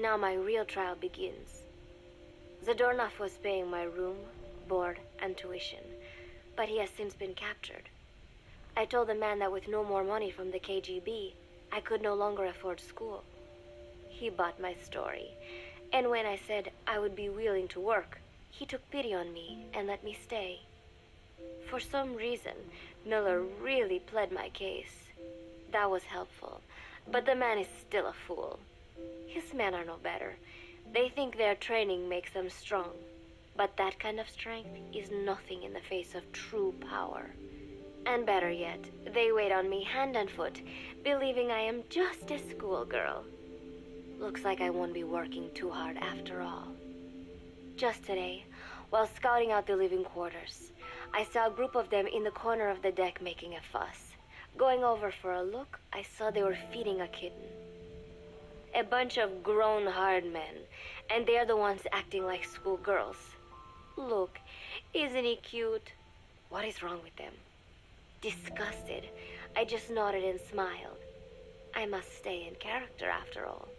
Now my real trial begins. Zadornov was paying my room, board, and tuition, but he has since been captured. I told the man that with no more money from the KGB, I could no longer afford school. He bought my story, and when I said I would be willing to work, he took pity on me and let me stay. For some reason, Miller really pled my case. That was helpful, but the man is still a fool. His men are no better. They think their training makes them strong, but that kind of strength is nothing in the face of true power. And better yet, they wait on me hand and foot, believing I am just a schoolgirl. Looks like I won't be working too hard after all. Just today, while scouting out the living quarters, I saw a group of them in the corner of the deck making a fuss. Going over for a look, I saw they were feeding a kitten. A bunch of grown hard men, and they're the ones acting like schoolgirls. Look, isn't he cute? What is wrong with them? Disgusted, I just nodded and smiled. I must stay in character after all.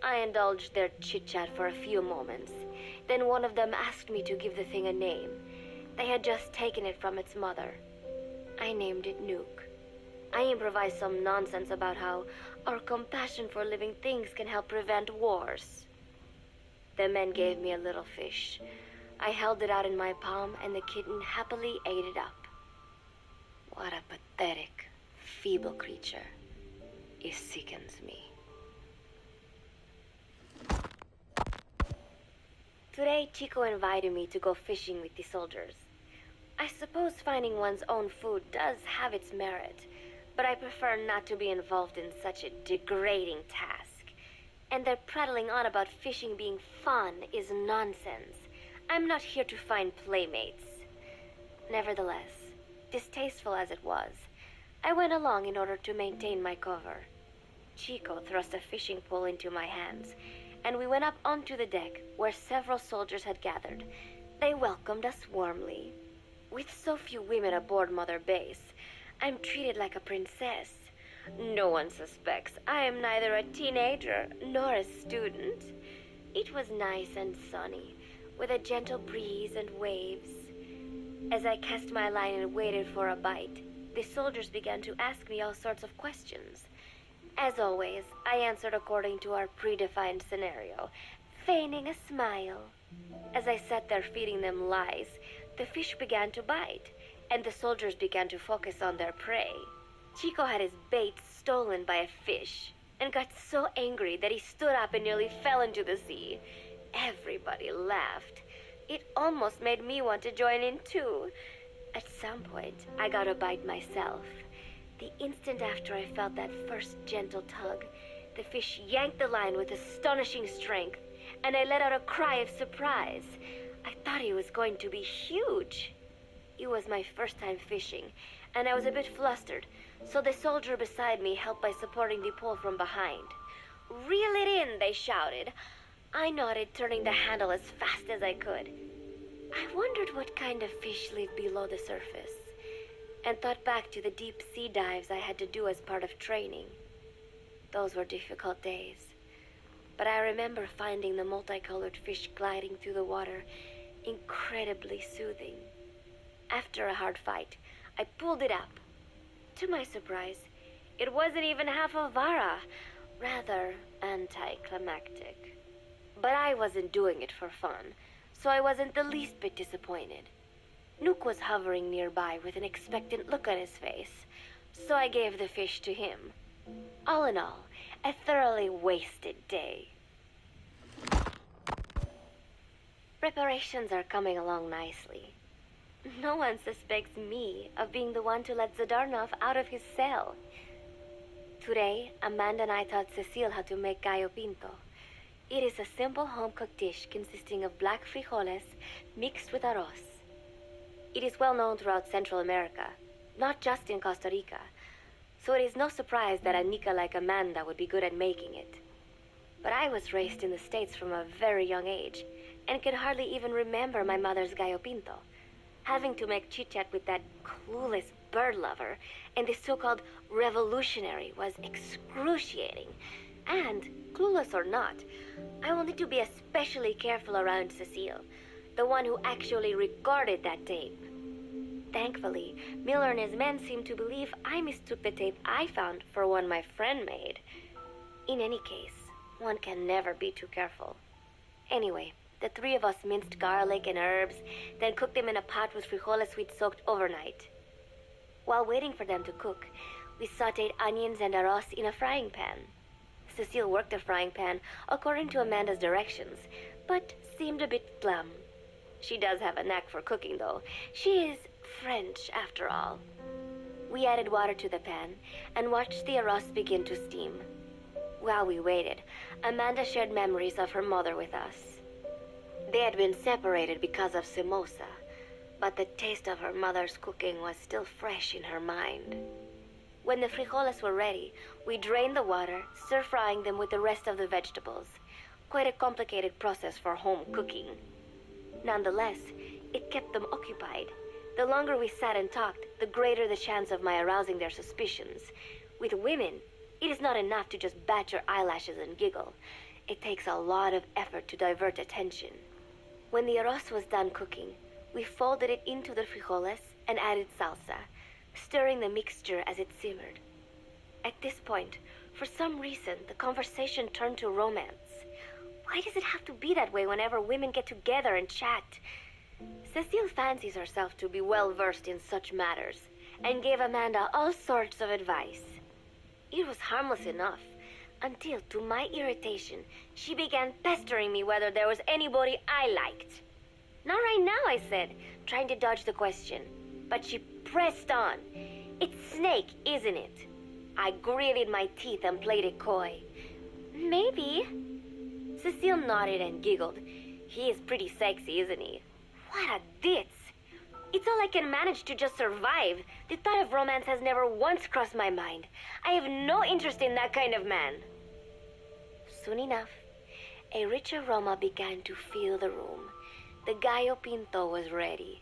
I indulged their chit-chat for a few moments. Then one of them asked me to give the thing a name. They had just taken it from its mother. I named it Nuke. I improvised some nonsense about how our compassion for living things can help prevent wars. The men gave me a little fish. I held it out in my palm and the kitten happily ate it up. What a pathetic, feeble creature. It sickens me. Today, Chico invited me to go fishing with the soldiers. I suppose finding one's own food does have its merit, but I prefer not to be involved in such a degrading task. And their prattling on about fishing being fun is nonsense. I'm not here to find playmates. Nevertheless, distasteful as it was, I went along in order to maintain my cover. Chico thrust a fishing pole into my hands, and we went up onto the deck where several soldiers had gathered. They welcomed us warmly. With so few women aboard Mother Base, I'm treated like a princess. No one suspects I am neither a teenager nor a student. It was nice and sunny, with a gentle breeze and waves. As I cast my line and waited for a bite, the soldiers began to ask me all sorts of questions. As always, I answered according to our predefined scenario, feigning a smile. As I sat there feeding them lies, the fish began to bite, and the soldiers began to focus on their prey. Chico had his bait stolen by a fish, and got so angry that he stood up and nearly fell into the sea. Everybody laughed. It almost made me want to join in too. At some point, I got a bite myself. The instant after I felt that first gentle tug, the fish yanked the line with astonishing strength, and I let out a cry of surprise. I thought he was going to be huge. It was my first time fishing, and I was a bit flustered, so the soldier beside me helped by supporting the pole from behind. "Reel it in," they shouted. I nodded, turning the handle as fast as I could. I wondered what kind of fish lived below the surface, and thought back to the deep sea dives I had to do as part of training. Those were difficult days, but I remember finding the multicolored fish gliding through the water incredibly soothing. After a hard fight, I pulled it up. To my surprise, it wasn't even half a vara, rather anticlimactic. But I wasn't doing it for fun, so I wasn't the least bit disappointed. Nook was hovering nearby with an expectant look on his face, so I gave the fish to him. All in all, a thoroughly wasted day. Preparations are coming along nicely. No one suspects me of being the one to let Zadornov out of his cell. Today, Amanda and I taught Cecile how to make gallo pinto. It is a simple home-cooked dish consisting of black frijoles mixed with arroz. It is well known throughout Central America, not just in Costa Rica, so it is no surprise that a Nica like Amanda would be good at making it. But I was raised in the States from a very young age, and can hardly even remember my mother's gallo pinto. Having to make chit-chat with that clueless bird lover and the so-called revolutionary was excruciating, and Clueless or not, I will need to be especially careful around Cecile, the one who actually recorded that tape. Thankfully, Miller and his men seem to believe I mistook the tape I found for one my friend made. In any case, one can never be too careful. Anyway, the three of us minced garlic and herbs, then cooked them in a pot with frijoles we'd soaked overnight. While waiting for them to cook, we sautéed onions and arroz in a frying pan. Cecile worked the frying pan according to Amanda's directions, but seemed a bit glum. She does have a knack for cooking, though. She is French, after all. We added water to the pan and watched the arroz begin to steam. While we waited, Amanda shared memories of her mother with us. They had been separated because of Simosa, but the taste of her mother's cooking was still fresh in her mind. When the frijoles were ready, we drained the water, stir-frying them with the rest of the vegetables. Quite a complicated process for home cooking. Nonetheless, it kept them occupied. The longer we sat and talked, the greater the chance of my arousing their suspicions. With women, it is not enough to just bat your eyelashes and giggle. It takes a lot of effort to divert attention. When the arroz was done cooking, we folded it into the frijoles and added salsa, stirring the mixture as it simmered. At this point, for some reason, the conversation turned to romance. Why does it have to be that way whenever women get together and chat? Cecile fancies herself to be well-versed in such matters, and gave Amanda all sorts of advice. It was harmless enough, until, to my irritation, she began pestering me whether there was anybody I liked. Not right now, I said, trying to dodge the question. But she pressed on. It's Snake, isn't it? I gritted my teeth and played it coy. Maybe. Cecile nodded and giggled. He is pretty sexy, isn't he? What a ditz. It's all I can manage to just survive. The thought of romance has never once crossed my mind. I have no interest in that kind of man. Soon enough, a rich aroma began to fill the room. The gallo pinto was ready.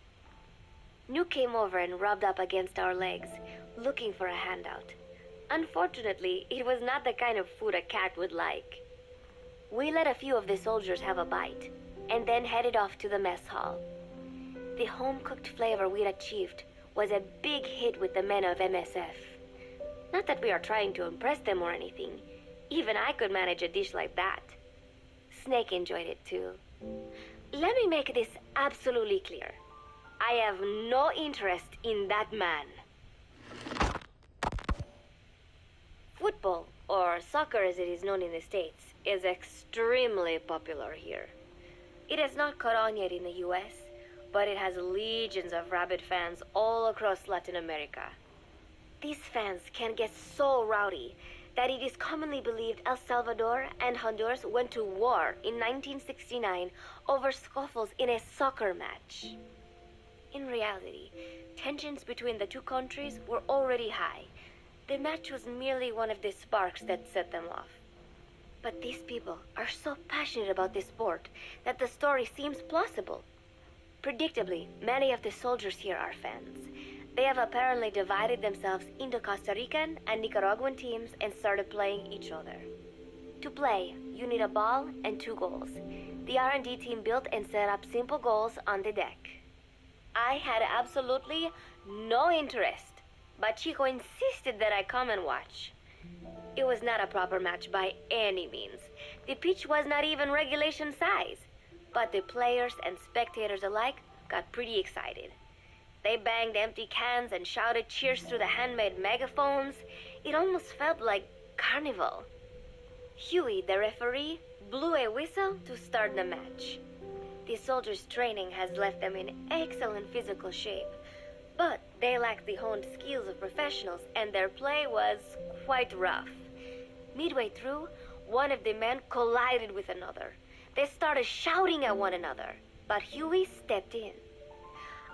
New came over and rubbed up against our legs, looking for a handout. Unfortunately, it was not the kind of food a cat would like. We let a few of the soldiers have a bite, and then headed off to the mess hall. The home-cooked flavor we'd achieved was a big hit with the men of MSF. Not that we are trying to impress them or anything. Even I could manage a dish like that. Snake enjoyed it too. Let me make this absolutely clear. I have no interest in that man. Football, or soccer as it is known in the States, is extremely popular here. It has not caught on yet in the US, but it has legions of rabid fans all across Latin America. These fans can get so rowdy that it is commonly believed El Salvador and Honduras went to war in 1969 over scuffles in a soccer match. In reality, tensions between the two countries were already high. The match was merely one of the sparks that set them off. But these people are so passionate about this sport that the story seems plausible. Predictably, many of the soldiers here are fans. They have apparently divided themselves into Costa Rican and Nicaraguan teams and started playing each other. To play, you need a ball and 2 goals. The R&D team built and set up simple goals on the deck. I had absolutely no interest, but Chico insisted that I come and watch. It was not a proper match by any means. The pitch was not even regulation size, but the players and spectators alike got pretty excited. They banged empty cans and shouted cheers through the handmade megaphones. It almost felt like carnival. Huey, the referee, blew a whistle to start the match. The soldiers' training has left them in excellent physical shape, but they lacked the honed skills of professionals, and their play was quite rough. Midway through, one of the men collided with another. They started shouting at one another, but Huey stepped in.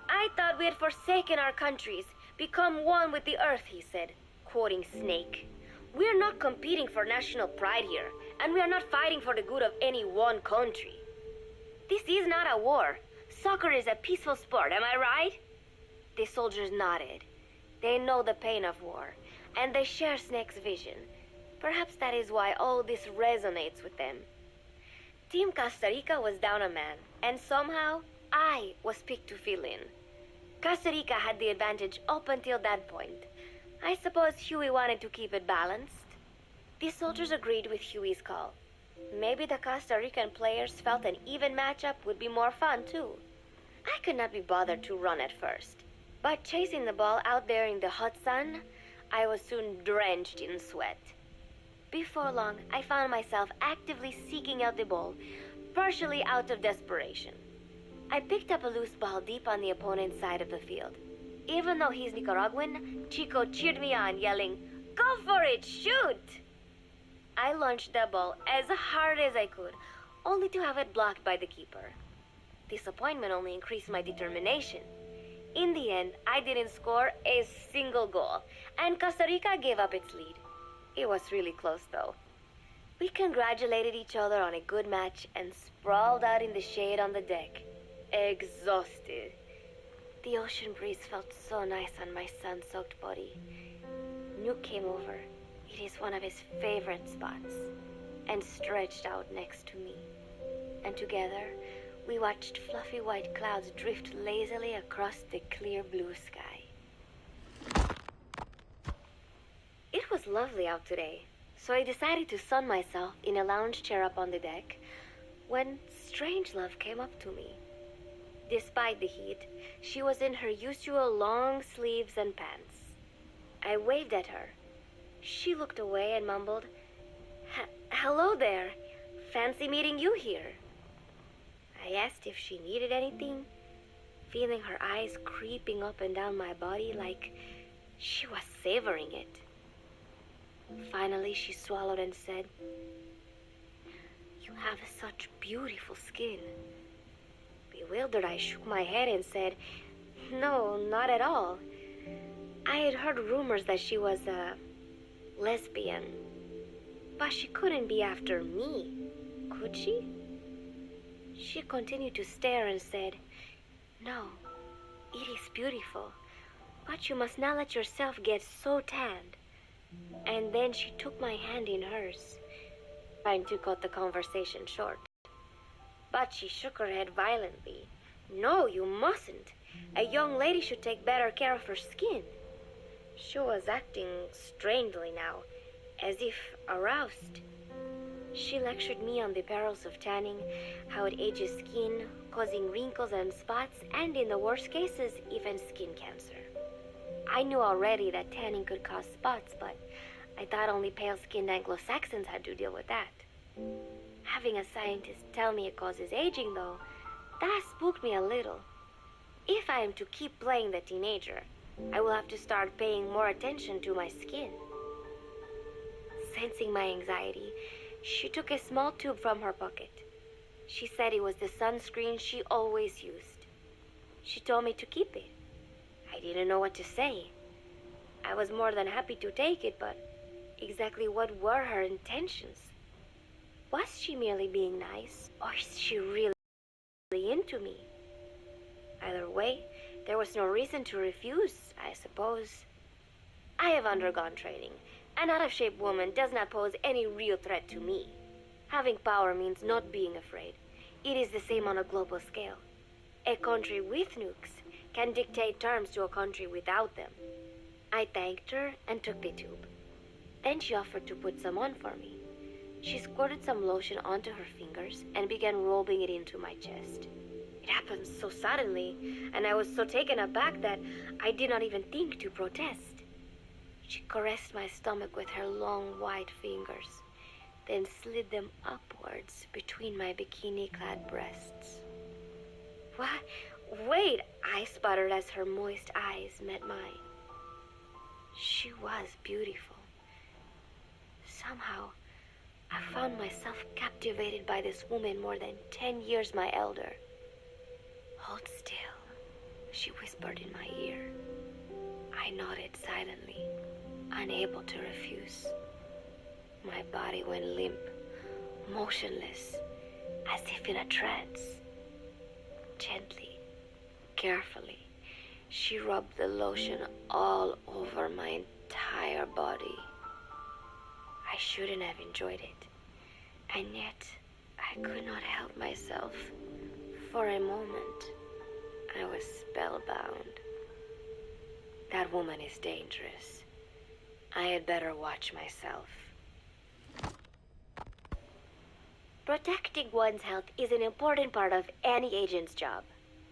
I thought we had forsaken our countries, become one with the earth, he said, quoting Snake. We are not competing for national pride here, and we are not fighting for the good of any one country. This is not a war. Soccer is a peaceful sport, am I right? The soldiers nodded. They know the pain of war, and they share Snake's vision. Perhaps that is why all this resonates with them. Team Costa Rica was down a man, and somehow I was picked to fill in. Costa Rica had the advantage up until that point. I suppose Huey wanted to keep it balanced. The soldiers agreed with Huey's call. Maybe the Costa Rican players felt an even matchup would be more fun too. I could not be bothered to run at first, but chasing the ball out there in the hot sun, I was soon drenched in sweat. Before long, I found myself actively seeking out the ball, partially out of desperation. I picked up a loose ball deep on the opponent's side of the field. Even though he's Nicaraguan, Chico cheered me on, yelling, "Go for it, shoot!" I launched the ball as hard as I could, only to have it blocked by the keeper. Disappointment only increased my determination. In the end, I didn't score a single goal, and Costa Rica gave up its lead. It was really close, though. We congratulated each other on a good match and sprawled out in the shade on the deck, exhausted. The ocean breeze felt so nice on my sun-soaked body. Nuke came over. It is one of his favorite spots, and stretched out next to me. And together, we watched fluffy white clouds drift lazily across the clear blue sky. It was lovely out today, so I decided to sun myself in a lounge chair up on the deck when Strangelove came up to me. Despite the heat, she was in her usual long sleeves and pants. I waved at her. She looked away and mumbled, "Hello there. Fancy meeting you here." I asked if she needed anything, feeling her eyes creeping up and down my body like she was savoring it. Finally, she swallowed and said, "You have such beautiful skin." Bewildered, I shook my head and said, "No, not at all. I had heard rumors that she was a lesbian, but she couldn't be after me, could she?" She continued to stare and said, "No, it is beautiful, but you must not let yourself get so tanned." And then she took my hand in hers, trying to cut the conversation short. But she shook her head violently. "No, you mustn't. A young lady should take better care of her skin." She was acting strangely now, as if aroused. She lectured me on the perils of tanning, how it ages skin, causing wrinkles and spots, and in the worst cases, even skin cancer. I knew already that tanning could cause spots, but I thought only pale-skinned Anglo-Saxons had to deal with that. Having a scientist tell me it causes aging, though, that spooked me a little. If I am to keep playing the teenager, I will have to start paying more attention to my skin. Sensing my anxiety, she took a small tube from her pocket. She said it was the sunscreen she always used. She told me to keep it. I didn't know what to say. I was more than happy to take it, but exactly what were her intentions? Was she merely being nice, or is she really into me? Either way, there was no reason to refuse, I suppose. I have undergone training. An out-of-shape woman does not pose any real threat to me. Having power means not being afraid. It is the same on a global scale. A country with nukes can dictate terms to a country without them. I thanked her and took the tube. Then she offered to put some on for me. She squirted some lotion onto her fingers and began rolling it into my chest. It happened so suddenly, and I was so taken aback that I did not even think to protest. She caressed my stomach with her long white fingers, then slid them upwards between my bikini-clad breasts. "What? Wait," I sputtered as her moist eyes met mine. She was beautiful. Somehow, I found myself captivated by this woman more than 10 years my elder. "Hold still," she whispered in my ear. I nodded silently, unable to refuse. My body went limp, motionless, as if in a trance. Gently, carefully, she rubbed the lotion all over my entire body. I shouldn't have enjoyed it. And yet, I could not help myself. For a moment, I was spellbound. That woman is dangerous. I had better watch myself. Protecting one's health is an important part of any agent's job.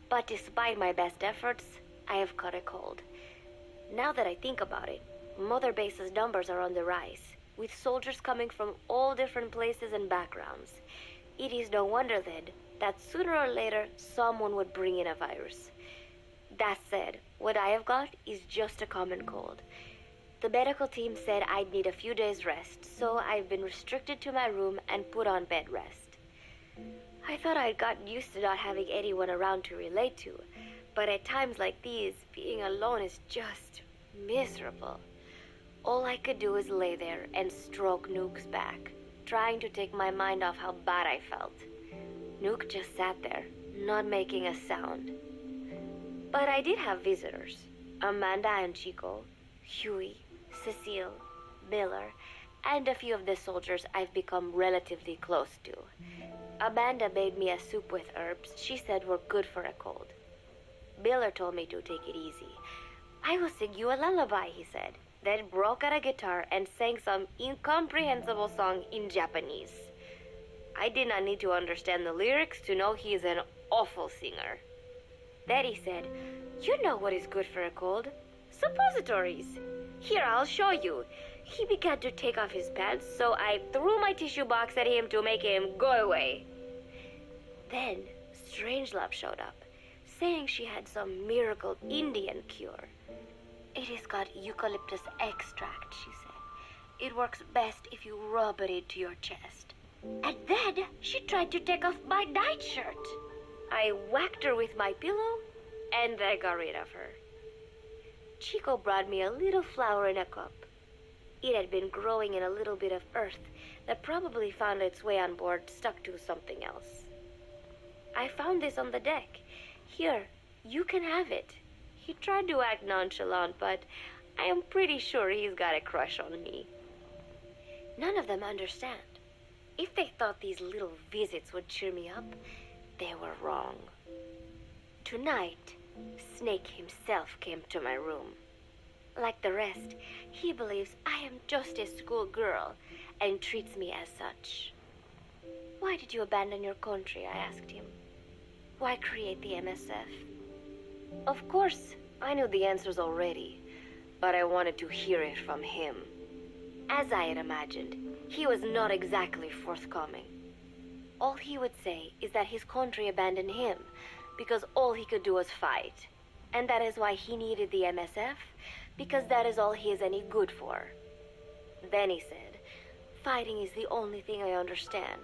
But despite my best efforts, I have caught a cold. Now that I think about it, Mother Base's numbers are on the rise, with soldiers coming from all different places and backgrounds. It is no wonder then that sooner or later someone would bring in a virus. That said, what I have got is just a common cold. The medical team said I'd need a few days rest, so I've been restricted to my room and put on bed rest. I thought I'd gotten used to not having anyone around to relate to, but at times like these, being alone is just miserable. All I could do is lay there and stroke Nook's back, trying to take my mind off how bad I felt. Nook just sat there, not making a sound. But I did have visitors. Amanda and Chico, Huey, Cecile, Miller, and a few of the soldiers I've become relatively close to. Amanda made me a soup with herbs she said were good for a cold. Miller told me to take it easy. I will sing you a lullaby, he said, then broke out a guitar and sang some incomprehensible song in Japanese. I did not need to understand the lyrics to know he is an awful singer. Then he said, "You know what is good for a cold? Suppositories. Here, I'll show you." He began to take off his pants, so I threw my tissue box at him to make him go away. Then Strangelove showed up, saying she had some miracle Indian cure. "It has got eucalyptus extract," she said. "It works best if you rub it into your chest." And then she tried to take off my nightshirt. I whacked her with my pillow, and I got rid of her. Chico brought me a little flower in a cup. It had been growing in a little bit of earth that probably found its way on board, stuck to something else. "I found this on the deck. Here, you can have it." He tried to act nonchalant, but I am pretty sure he's got a crush on me. None of them understand. If they thought these little visits would cheer me up, they were wrong. Tonight, Snake himself came to my room. Like the rest, he believes I am just a schoolgirl and treats me as such. "Why did you abandon your country?" I asked him. "Why create the MSF?" Of course, I knew the answers already, but I wanted to hear it from him. As I had imagined, he was not exactly forthcoming. All he would say is that his country abandoned him because all he could do was fight, and that is why he needed the MSF, because that is all he is any good for. Then he said, "Fighting is the only thing I understand,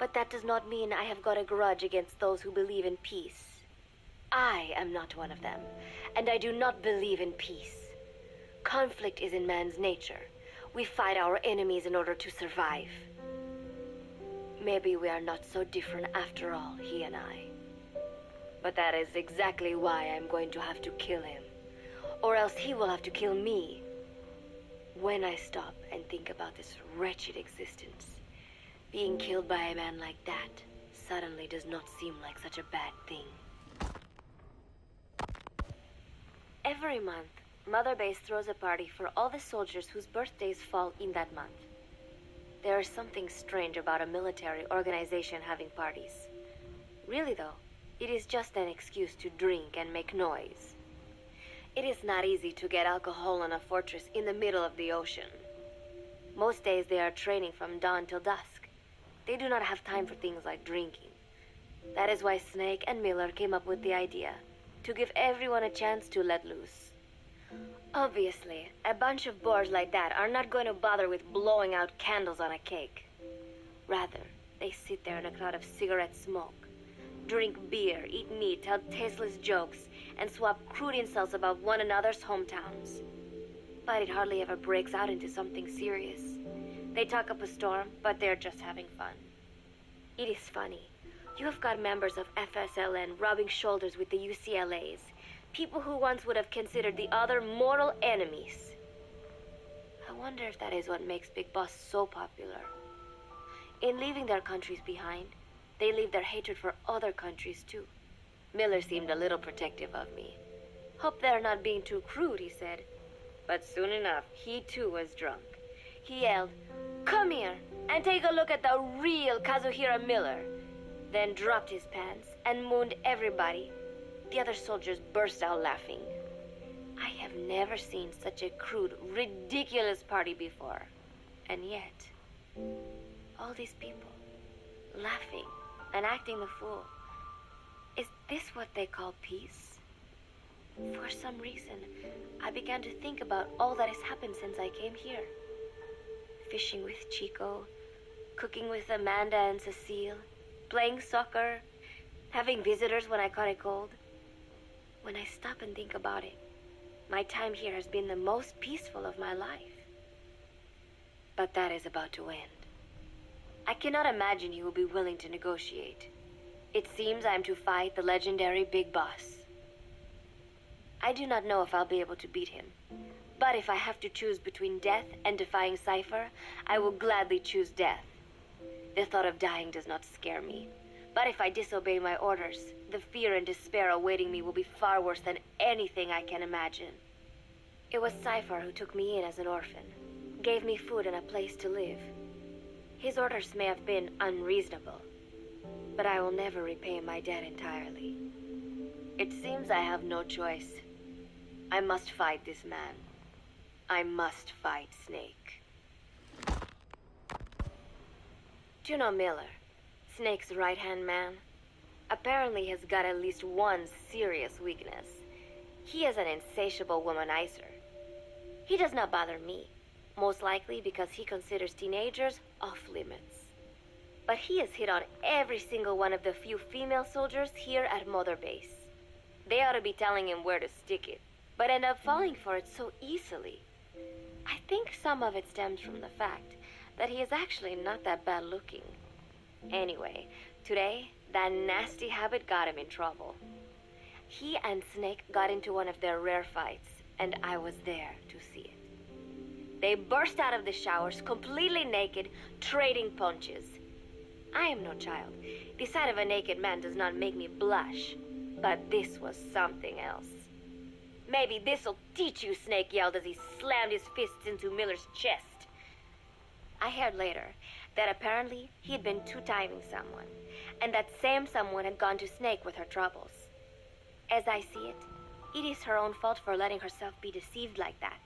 but that does not mean I have got a grudge against those who believe in peace. I am not one of them, and I do not believe in peace. Conflict is in man's nature. We fight our enemies in order to survive. Maybe we are not so different after all, he and I. But that is exactly why I'm going to have to kill him, or else he will have to kill me. When I stop and think about this wretched existence, being killed by a man like that suddenly does not seem like such a bad thing." Every month, Mother Base throws a party for all the soldiers whose birthdays fall in that month. There is something strange about a military organization having parties. Really though, it is just an excuse to drink and make noise. It is not easy to get alcohol in a fortress in the middle of the ocean. Most days they are training from dawn till dusk. They do not have time for things like drinking. That is why Snake and Miller came up with the idea, to give everyone a chance to let loose. Obviously, a bunch of boors like that are not going to bother with blowing out candles on a cake. Rather, they sit there in a cloud of cigarette smoke, drink beer, eat meat, tell tasteless jokes, and swap crude insults about one another's hometowns. But it hardly ever breaks out into something serious. They talk up a storm, but they're just having fun. It is funny. You have got members of FSLN rubbing shoulders with the UCLAs, people who once would have considered the other mortal enemies. I wonder if that is what makes Big Boss so popular. In leaving their countries behind, they leave their hatred for other countries too. Miller seemed a little protective of me. Hope they're not being too crude, he said. But soon enough, he too was drunk. He yelled, "Come here and take a look at the real Kazuhira Miller." Then dropped his pants and mooned everybody. The other soldiers burst out laughing. I have never seen such a crude, ridiculous party before. And yet, all these people, laughing and acting the fool. Is this what they call peace? For some reason, I began to think about all that has happened since I came here. Fishing with Chico, cooking with Amanda and Cecile, playing soccer, having visitors when I caught a cold. When I stop and think about it, my time here has been the most peaceful of my life. But that is about to end. I cannot imagine he will be willing to negotiate. It seems I am to fight the legendary Big Boss. I do not know if I'll be able to beat him. But if I have to choose between death and defying Cypher, I will gladly choose death. The thought of dying does not scare me. But if I disobey my orders, the fear and despair awaiting me will be far worse than anything I can imagine. It was Cypher who took me in as an orphan, gave me food and a place to live. His orders may have been unreasonable, but I will never repay my debt entirely. It seems I have no choice. I must fight this man. I must fight Snake. Do you know Miller, Snake's right-hand man? Apparently has got at least one serious weakness. He is an insatiable womanizer. He does not bother me, most likely because he considers teenagers off-limits. But he has hit on every single one of the few female soldiers here at Mother Base. They ought to be telling him where to stick it, but end up falling for it so easily. I think some of it stems from the fact that he is actually not that bad looking. Anyway, today, that nasty habit got him in trouble. He and Snake got into one of their rare fights, and I was there to see it. They burst out of the showers, completely naked, trading punches. I am no child. The sight of a naked man does not make me blush. But this was something else. "Maybe this'll teach you," Snake yelled as he slammed his fists into Miller's chest. I heard later that apparently he had been two-timing someone, and that same someone had gone to Snake with her troubles. As I see it, it is her own fault for letting herself be deceived like that.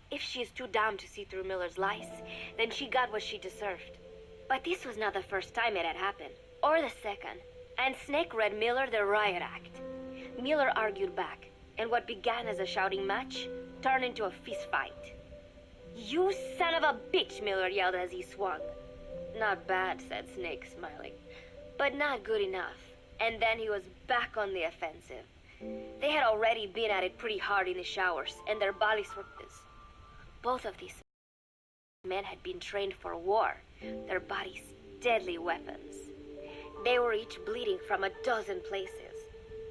If she is too dumb to see through Miller's lies, then she got what she deserved. But this was not the first time it had happened, or the second, and Snake read Miller the riot act. Miller argued back, and what began as a shouting match turned into a fist fight. "You son of a bitch," Miller yelled as he swung. "Not bad," said Snake, smiling, "but not good enough." And then he was back on the offensive. They had already been at it pretty hard in the showers, and their bodies were this. Both of these men had been trained for war, their bodies deadly weapons. They were each bleeding from a dozen places.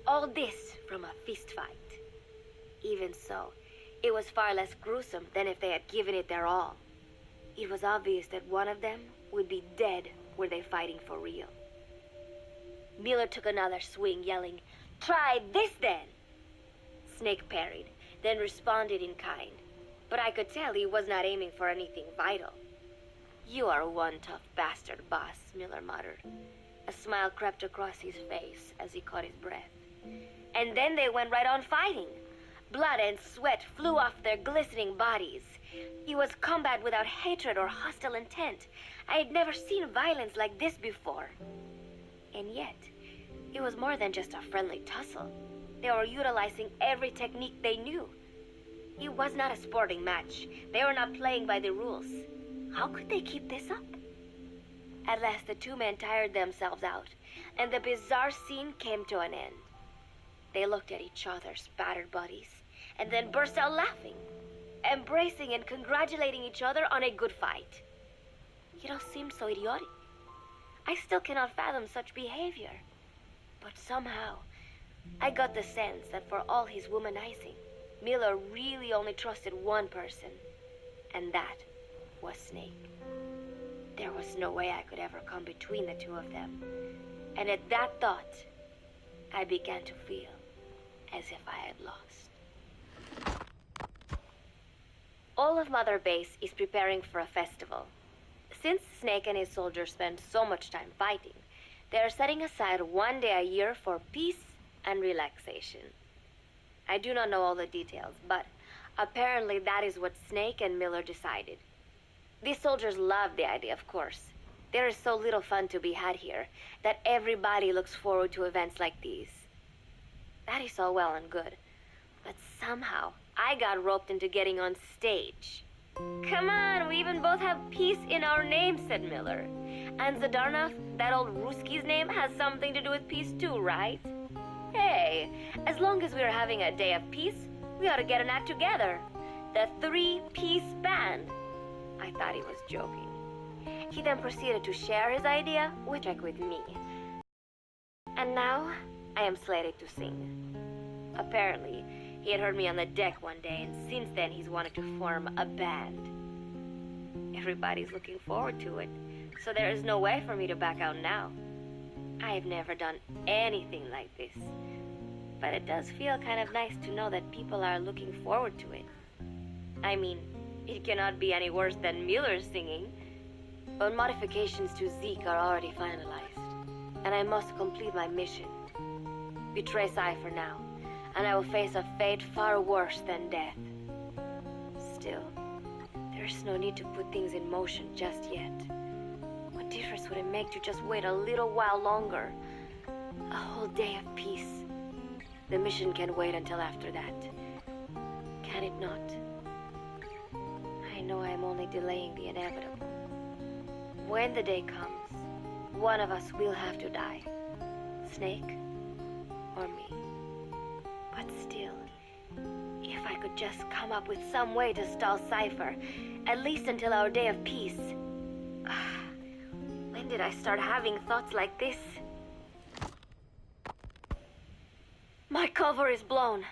All this from a fist fight. Even so, it was far less gruesome than if they had given it their all. It was obvious that one of them would be dead were they fighting for real. Miller took another swing, yelling, "Try this then!" Snake parried, then responded in kind. But I could tell he was not aiming for anything vital. "You are one tough bastard, boss," Miller muttered. A smile crept across his face as he caught his breath. And then they went right on fighting. Blood and sweat flew off their glistening bodies. It was combat without hatred or hostile intent. I had never seen violence like this before. And yet, it was more than just a friendly tussle. They were utilizing every technique they knew. It was not a sporting match. They were not playing by the rules. How could they keep this up? At last, the two men tired themselves out, and the bizarre scene came to an end. They looked at each other's battered bodies, and then burst out laughing, embracing and congratulating each other on a good fight. It all seemed so idiotic. I still cannot fathom such behavior. But somehow, I got the sense that for all his womanizing, Miller really only trusted one person. And that was Snake. There was no way I could ever come between the two of them. And at that thought, I began to feel as if I had lost. All of Mother Base is preparing for a festival. Since Snake and his soldiers spend so much time fighting, they are setting aside one day a year for peace and relaxation. I do not know all the details, but apparently that is what Snake and Miller decided. These soldiers love the idea, of course. There is so little fun to be had here that everybody looks forward to events like these. That is all well and good, but somehow I got roped into getting on stage. Come on, we even both have peace in our name, said Miller. And Zadarnov, that old Ruski's name, has something to do with peace too, right? Hey, as long as we're having a day of peace, we ought to get an act together. The Three-Piece Band. I thought he was joking. He then proceeded to share his idea with me. And now, I am slated to sing. Apparently, he had heard me on the deck one day, and since then he's wanted to form a band. Everybody's looking forward to it, so there is no way for me to back out now. I have never done anything like this, but it does feel kind of nice to know that people are looking forward to it. I mean, it cannot be any worse than Miller's singing, but modifications to Zeke are already finalized, and I must complete my mission. Betray Cypher now, and I will face a fate far worse than death. Still, there is no need to put things in motion just yet. What difference would it make to just wait a little while longer? A whole day of peace. The mission can wait until after that. Can it not? I know I am only delaying the inevitable. When the day comes, one of us will have to die. Snake or me. But still, if I could just come up with some way to stall Cypher, at least until our day of peace. When did I start having thoughts like this? My cover is blown.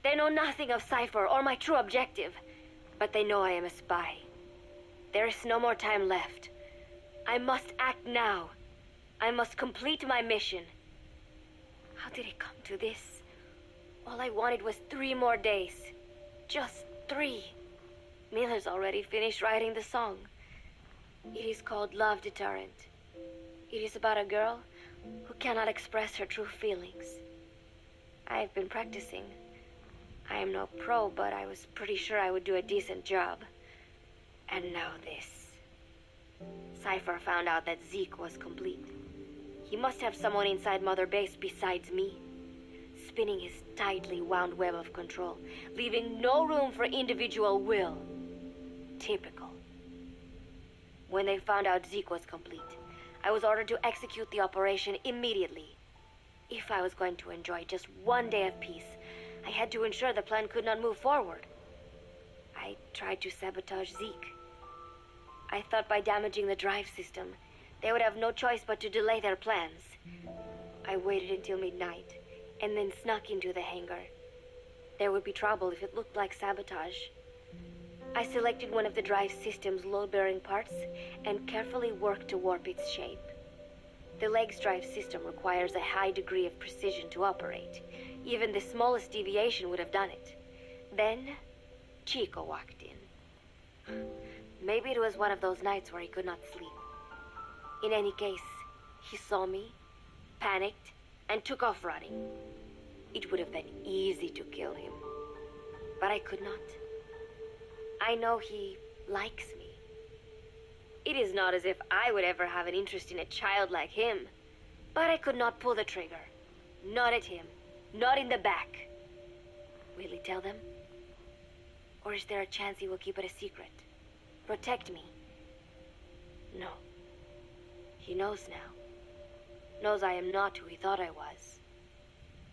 They know nothing of Cypher or my true objective, but they know I am a spy. There is no more time left. I must act now. I must complete my mission. How did it come to this? All I wanted was 3 more days. Just 3. Miller's already finished writing the song. It is called Love Deterrent. It is about a girl who cannot express her true feelings. I have been practicing. I am no pro, but I was pretty sure I would do a decent job. And now this. Cypher found out that Zeke was complete. He must have someone inside Mother Base besides me, spinning his tightly wound web of control, leaving no room for individual will. Typical. When they found out Zeke was complete, I was ordered to execute the operation immediately. If I was going to enjoy just one day of peace, I had to ensure the plan could not move forward. I tried to sabotage Zeke. I thought by damaging the drive system, they would have no choice but to delay their plans. I waited until midnight, and then snuck into the hangar. There would be trouble if it looked like sabotage. I selected one of the drive system's load-bearing parts and carefully worked to warp its shape. The leg's drive system requires a high degree of precision to operate. Even the smallest deviation would have done it. Then, Chico walked in. Maybe it was one of those nights where he could not sleep. In any case, he saw me, panicked, and took off running. It would have been easy to kill him, but I could not. I know he likes me. It is not as if I would ever have an interest in a child like him, but I could not pull the trigger. Not at him, not in the back. Will he tell them? Or is there a chance he will keep it a secret? Protect me? No. He knows now. Knows I am not who he thought I was.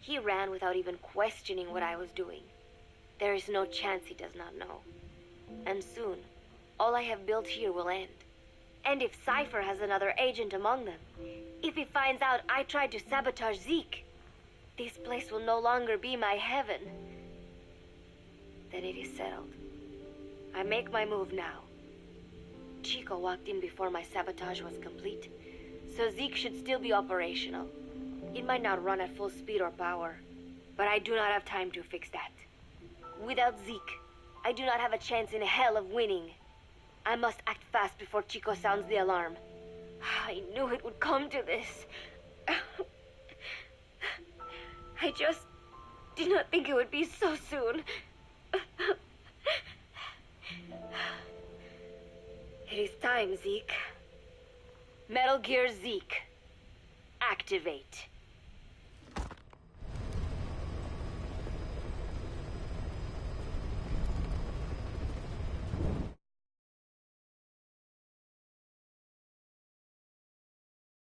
He ran without even questioning what I was doing. There is no chance he does not know. And soon, all I have built here will end. And if Cypher has another agent among them, if he finds out I tried to sabotage Zeke, this place will no longer be my heaven. Then it is settled. I make my move now. Chico walked in before my sabotage was complete, so Zeke should still be operational. It might not run at full speed or power, but I do not have time to fix that. Without Zeke, I do not have a chance in hell of winning. I must act fast before Chico sounds the alarm. I knew it would come to this. I just did not think it would be so soon. It is time, Zeke. Metal Gear Zeke. Activate.